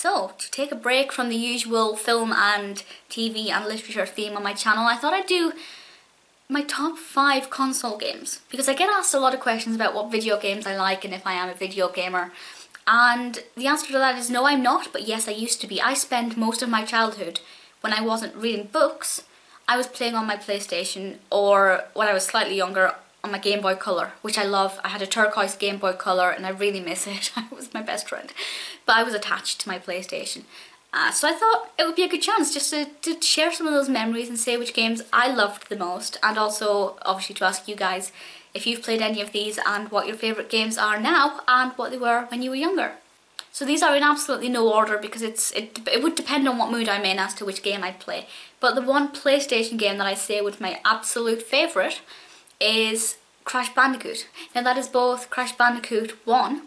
So, to take a break from the usual film and TV and literature theme on my channel, I thought I'd do my top 5 console games. Because I get asked a lot of questions about what video games I like and if I am a video gamer. And the answer to that is no, I'm not, but yes, I used to be. I spent most of my childhood, when I wasn't reading books, I was playing on my PlayStation, or when I was slightly younger, on my Game Boy Color, which I love. I had a turquoise Game Boy Color and I really miss it. It was my best friend. But I was attached to my PlayStation. So I thought it would be a good chance just to share some of those memories and say which games I loved the most, and also obviously to ask you guys if you've played any of these and what your favourite games are now and what they were when you were younger. So these are in absolutely no order because it would depend on what mood I'm in as to which game I'd play. But the one PlayStation game that I say was my absolute favourite is Crash Bandicoot. Now that is both Crash Bandicoot 1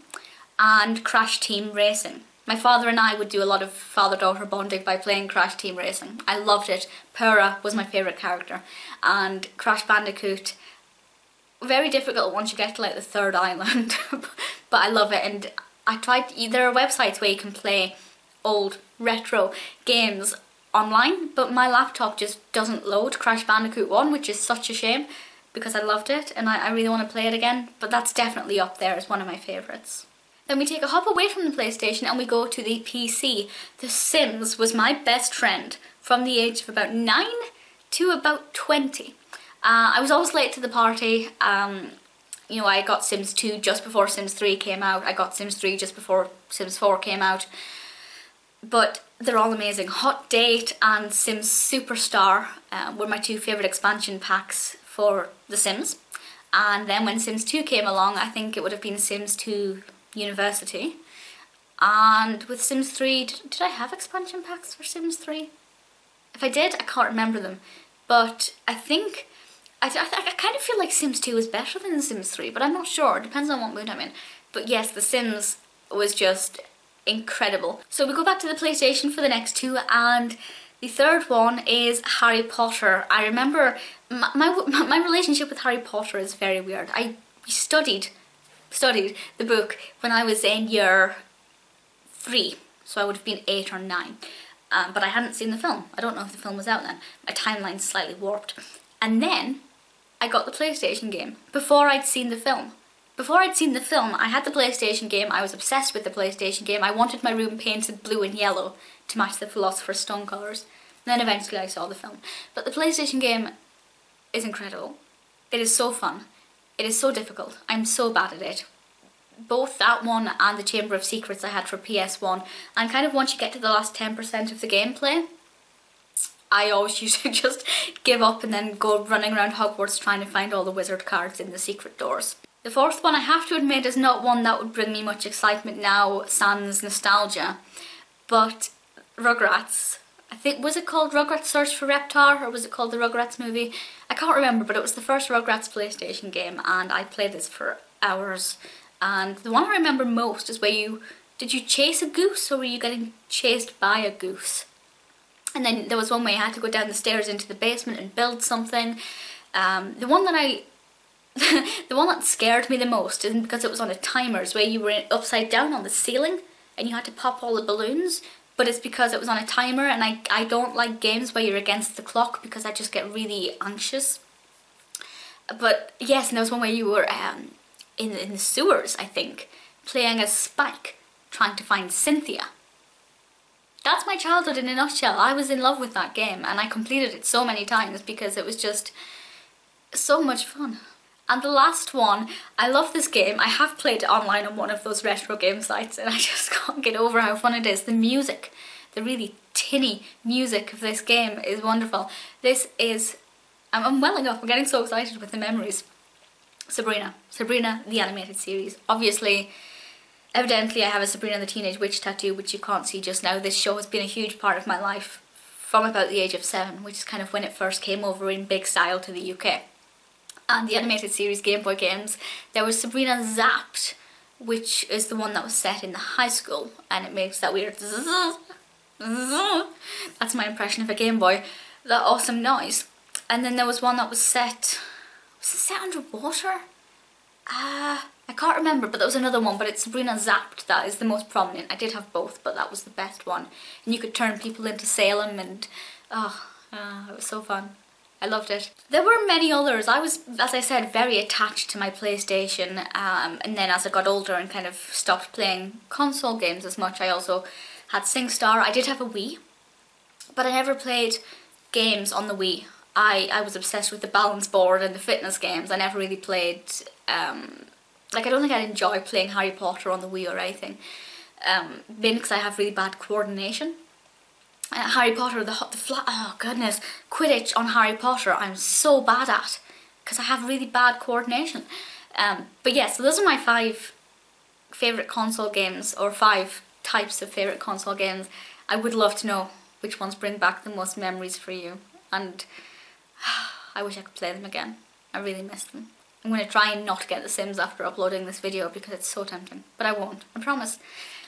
and Crash Team Racing. My father and I would do a lot of father-daughter bonding by playing Crash Team Racing. I loved it. Pura was my favourite character. And Crash Bandicoot, very difficult once you get to like the third island. But I love it, and I tried, there are websites where you can play old retro games online, but my laptop just doesn't load Crash Bandicoot 1, which is such a shame because I loved it and I really want to play it again, but that's definitely up there as one of my favourites. Then we take a hop away from the PlayStation and we go to the PC. The Sims was my best friend from the age of about 9 to about 20. I was always late to the party. You know, I got Sims 2 just before Sims 3 came out. I got Sims 3 just before Sims 4 came out. But they're all amazing. Hot Date and Sims Superstar were my 2 favourite expansion packs for The Sims. And then when Sims 2 came along, I think it would have been Sims 2 University. And with Sims 3, did I have expansion packs for Sims 3? If I did, I can't remember them. But I think, I kind of feel like Sims 2 is better than Sims 3, but I'm not sure. It depends on what mood I'm in. But yes, The Sims was just incredible. So we go back to the PlayStation for the next 2, and the third one is Harry Potter. I remember my relationship with Harry Potter is very weird. We studied the book when I was in year 3, so I would have been 8 or 9. But I hadn't seen the film. I don't know if the film was out then. My timeline's slightly warped. And then I got the PlayStation game before I'd seen the film. Before I'd seen the film, I had the PlayStation game. I was obsessed with the PlayStation game. I wanted my room painted blue and yellow to match the Philosopher's Stone colours. And then eventually I saw the film. But the PlayStation game is incredible. It is so fun. It is so difficult. I'm so bad at it. Both that one and the Chamber of Secrets I had for PS1. And kind of once you get to the last 10% of the gameplay, I always used to just give up and then go running around Hogwarts trying to find all the wizard cards in the secret doors. The fourth one, I have to admit, is not one that would bring me much excitement now, sans nostalgia. But Rugrats. I think, was it called Rugrats Search for Reptar, or was it called the Rugrats movie? I can't remember, but it was the first Rugrats PlayStation game, and I played this for hours. And the one I remember most is where did you chase a goose, or were you getting chased by a goose? And then there was one where you had to go down the stairs into the basement and build something. The one that scared me the most isn't because it was on a timer, it's where you were upside down on the ceiling and you had to pop all the balloons, but it's because it was on a timer, and I don't like games where you're against the clock because I just get really anxious. But yes, and there was one where you were in the sewers, I think, playing as Spike, trying to find Cynthia. That's my childhood in a nutshell. I was in love with that game and I completed it so many times because it was just so much fun. And the last one, I love this game. I have played it online on one of those retro game sites and I just can't get over how fun it is. The music, the really tinny music of this game is wonderful. This is, I'm welling up, I'm getting so excited with the memories. Sabrina, the animated series. Obviously, evidently I have a Sabrina the Teenage Witch tattoo, which you can't see just now. This show has been a huge part of my life from about the age of 7, which is kind of when it first came over in big style to the UK. And the animated series Game Boy games, there was Sabrina Zapped, which is the one that was set in the high school, and it makes that weird zzz, zzz. That's my impression of a Game Boy, that awesome noise. And then there was one that was set underwater? I can't remember, but there was another one, but it's Sabrina Zapped that is the most prominent. I did have both, but that was the best one. And you could turn people into Salem and, it was so fun. I loved it. There were many others. I was, as I said, very attached to my PlayStation, and then as I got older and kind of stopped playing console games as much, I also had SingStar. I did have a Wii, but I never played games on the Wii. I was obsessed with the balance board and the fitness games. I never really played, like I don't think I'd enjoy playing Harry Potter on the Wii or anything, mainly because I have really bad coordination. Harry Potter, oh goodness, Quidditch on Harry Potter I'm so bad at, because I have really bad coordination. But yeah, so those are my 5 favourite console games, or 5 types of favourite console games. I would love to know which ones bring back the most memories for you, and I wish I could play them again. I really miss them. I'm going to try and not get The Sims after uploading this video because it's so tempting, but I won't, I promise.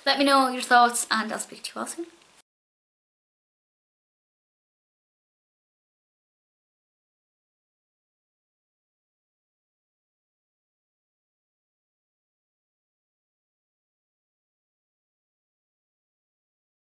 Let me know your thoughts and I'll speak to you all soon.